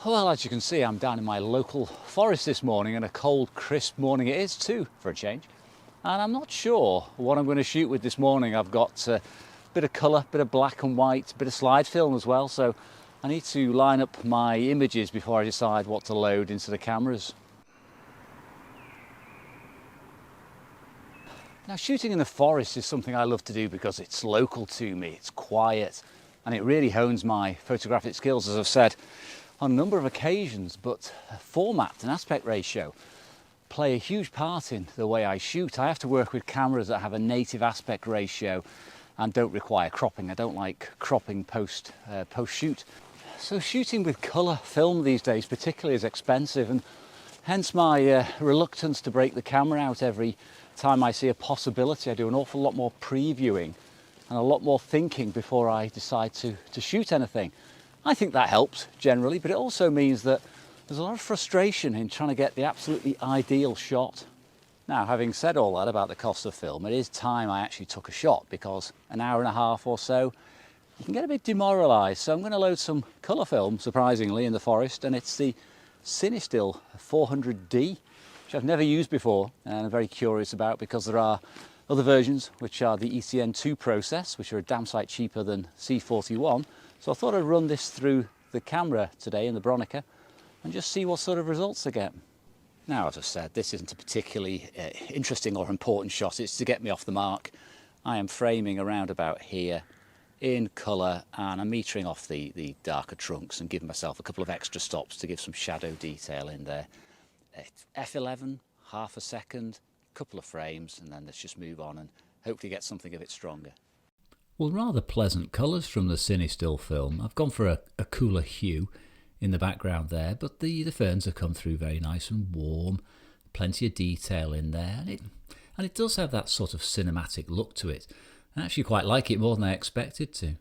Well, as you can see, I'm down in my local forest this morning, and a cold, crisp morning it is too, for a change. And I'm not sure what I'm going to shoot with this morning. I've got a bit of colour, bit of black and white, a bit of slide film as well, so I need to line up my images before I decide what to load into the cameras. Now, shooting in the forest is something I love to do because it's local to me, it's quiet, and it really hones my photographic skills, as I've said on a number of occasions. But format and aspect ratio play a huge part in the way I shoot. I have to work with cameras that have a native aspect ratio and don't require cropping. I don't like cropping post shoot. So shooting with colour film these days particularly is expensive, and hence my reluctance to break the camera out every time I see a possibility. I do an awful lot more previewing and a lot more thinking before I decide to shoot anything. I think that helps generally, but it also means that there's a lot of frustration in trying to get the absolutely ideal shot. Now, having said all that about the cost of film, it is time I actually took a shot, because an hour and a half or so you can get a bit demoralised. So I'm going to load some colour film, surprisingly, in the forest, and it's the Cinestill 400D, which I've never used before and I'm very curious about, because there are other versions which are the ECN2 process, which are a damn sight cheaper than C-41. So I thought I'd run this through the camera today in the Bronica and just see what sort of results I get. Now, as I said, this isn't a particularly interesting or important shot. It's to get me off the mark. I am framing around about here in colour, and I'm metering off the darker trunks and giving myself a couple of extra stops to give some shadow detail in there. F11, half a second, couple of frames, and then let's just move on and hopefully get something a bit stronger. Well, rather pleasant colours from the Cinestill film. I've gone for a cooler hue in the background there, but the ferns have come through very nice and warm, plenty of detail in there, and it does have that sort of cinematic look to it. I actually quite like it more than I expected to.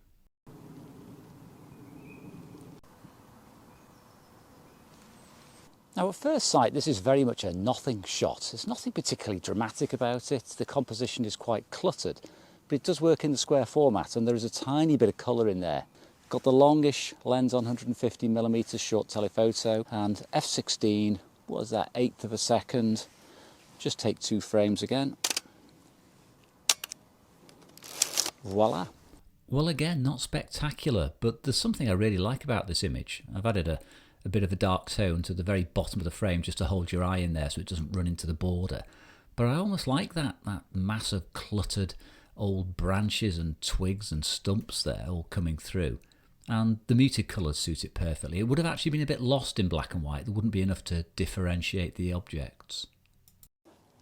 Now, at first sight, this is very much a nothing shot. There's nothing particularly dramatic about it. The composition is quite cluttered, but it does work in the square format, and there is a tiny bit of colour in there. Got the longish lens on 150mm short telephoto, and f16, what is that, eighth of a second. Just take 2 frames again. Voila. Well, again, not spectacular, but there's something I really like about this image. I've added a bit of a dark tone to the very bottom of the frame just to hold your eye in there so it doesn't run into the border. But I almost like that mass of cluttered old branches and twigs and stumps there all coming through. And the muted colours suit it perfectly. It would have actually been a bit lost in black and white. There wouldn't be enough to differentiate the objects.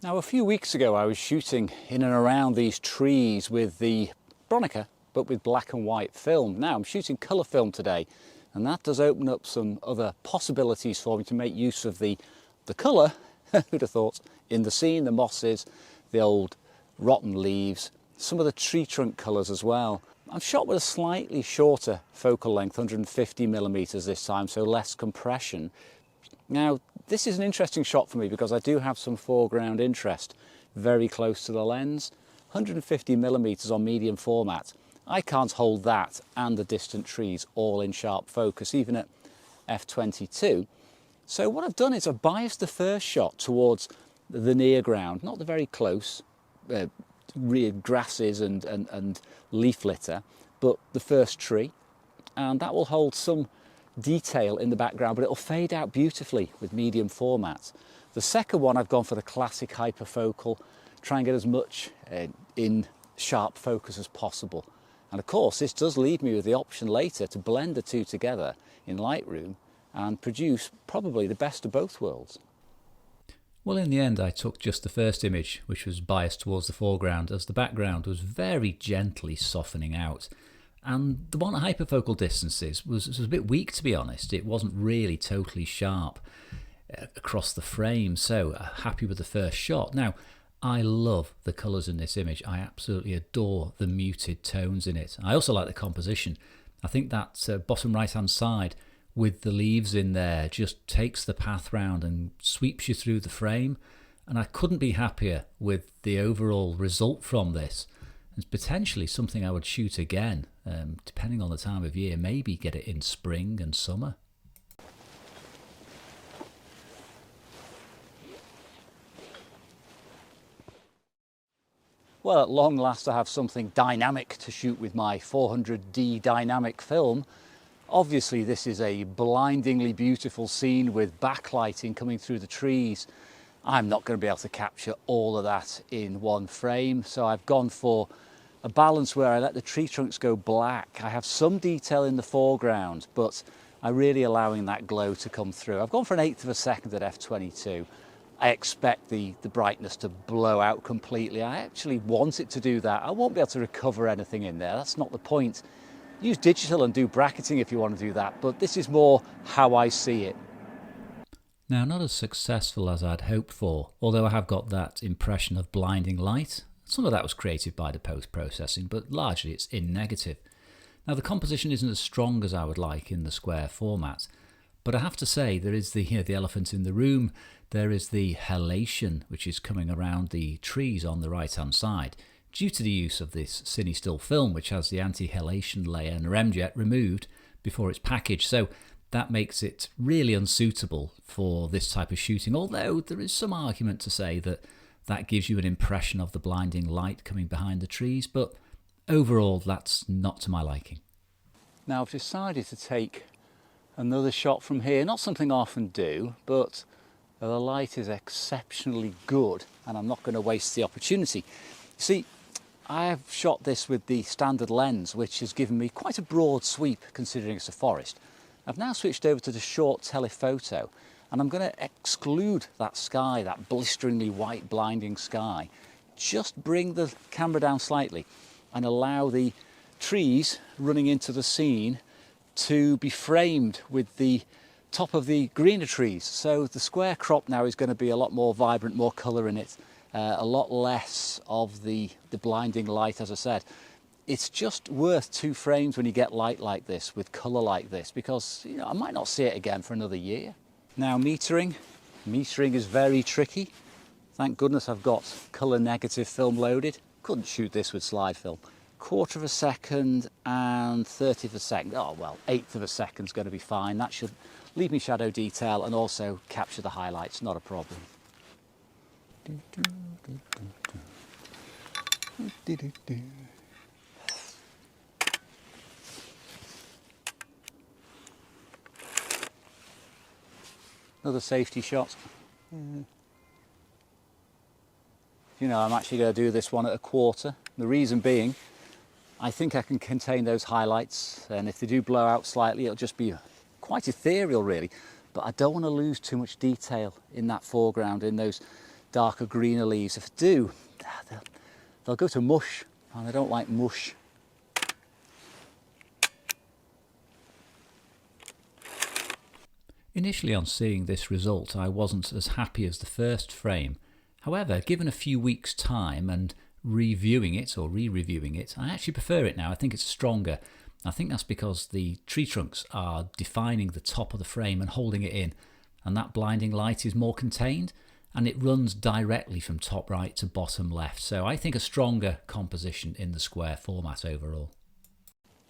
Now, a few weeks ago I was shooting in and around these trees with the Bronica, but with black and white film. Now I'm shooting colour film today, and that does open up some other possibilities for me to make use of the colour, who'd have thought, in the scene, the mosses, the old rotten leaves, some of the tree trunk colours as well. I'm shot with a slightly shorter focal length, 150mm this time, so less compression. Now, this is an interesting shot for me because I do have some foreground interest very close to the lens. 150mm on medium format. I can't hold that and the distant trees all in sharp focus, even at f22. So what I've done is I've biased the first shot towards the near ground, not the very close rear grasses and leaf litter, but the first tree, and that will hold some detail in the background, but it'll fade out beautifully with medium format. The second one, I've gone for the classic hyperfocal, try and get as much in sharp focus as possible. And of course, this does leave me with the option later to blend the two together in Lightroom and produce probably the best of both worlds. Well, in the end, I took just the first image, which was biased towards the foreground, as the background was very gently softening out. And the one at hyperfocal distances was a bit weak, to be honest. It wasn't really totally sharp across the frame, so happy with the first shot. Now, I love the colours in this image. I absolutely adore the muted tones in it. I also like the composition. I think that bottom right hand side with the leaves in there just takes the path round and sweeps you through the frame, and I couldn't be happier with the overall result from this. It's potentially something I would shoot again, depending on the time of year, maybe get it in spring and summer. Well, at long last I have something dynamic to shoot with my 400D dynamic film. Obviously this is a blindingly beautiful scene with backlighting coming through the trees. I'm not going to be able to capture all of that in one frame, so I've gone for a balance where I let the tree trunks go black. I have some detail in the foreground, but I'm really allowing that glow to come through. I've gone for an 1/8 of a second at f/22. I expect the brightness to blow out completely. I actually want it to do that. I won't be able to recover anything in there. That's not the point. Use digital and do bracketing if you want to do that, but this is more how I see it. Now, not as successful as I'd hoped for, although I have got that impression of blinding light. Some of that was created by the post-processing, but largely it's in negative. Now, the composition isn't as strong as I would like in the square format, but I have to say there is the elephant in the room. There is the halation which is coming around the trees on the right-hand side, due to the use of this Cinestill film, which has the anti-halation layer and remjet removed before it's packaged. So that makes it really unsuitable for this type of shooting, although there is some argument to say that that gives you an impression of the blinding light coming behind the trees, but overall that's not to my liking. Now I've decided to take another shot from here, not something I often do, but the light is exceptionally good and I'm not going to waste the opportunity. You see, I have shot this with the standard lens, which has given me quite a broad sweep considering it's a forest. I've now switched over to the short telephoto, and I'm going to exclude that sky, that blisteringly white blinding sky. Just bring the camera down slightly and allow the trees running into the scene to be framed with the top of the greener trees. So the square crop now is going to be a lot more vibrant, more colour in it. A lot less of the blinding light, as I said. It's just worth 2 frames when you get light like this, with colour like this, because I might not see it again for another year. Now metering. Metering is very tricky. Thank goodness I've got colour negative film loaded. Couldn't shoot this with slide film. 1/4 of a second and 1/30 of a second. Oh well, 1/8 of a second is going to be fine. That should leave me shadow detail and also capture the highlights, not a problem. Another safety shot. I'm actually going to do this one at 1/4. The reason being, I think I can contain those highlights, and if they do blow out slightly, it'll just be quite ethereal really. But I don't want to lose too much detail in that foreground, in those darker greener leaves. If I do, they'll go to mush, and I don't like mush. Initially on seeing this result, I wasn't as happy as the first frame. However, given a few weeks' time and reviewing it or re-reviewing it, I actually prefer it now. I think it's stronger. I think that's because the tree trunks are defining the top of the frame and holding it in, and that blinding light is more contained, and it runs directly from top right to bottom left. So I think a stronger composition in the square format overall.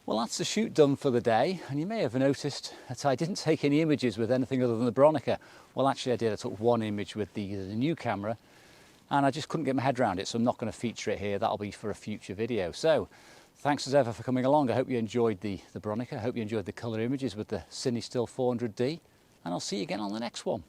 Well, that's the shoot done for the day, and you may have noticed that I didn't take any images with anything other than the Bronica. Well, actually I did. I took one image with the new camera, and I just couldn't get my head around it, so I'm not going to feature it here. That'll be for a future video. So thanks as ever for coming along. I hope you enjoyed the Bronica. I hope you enjoyed the colour images with the Cinestill 400D, and I'll see you again on the next one.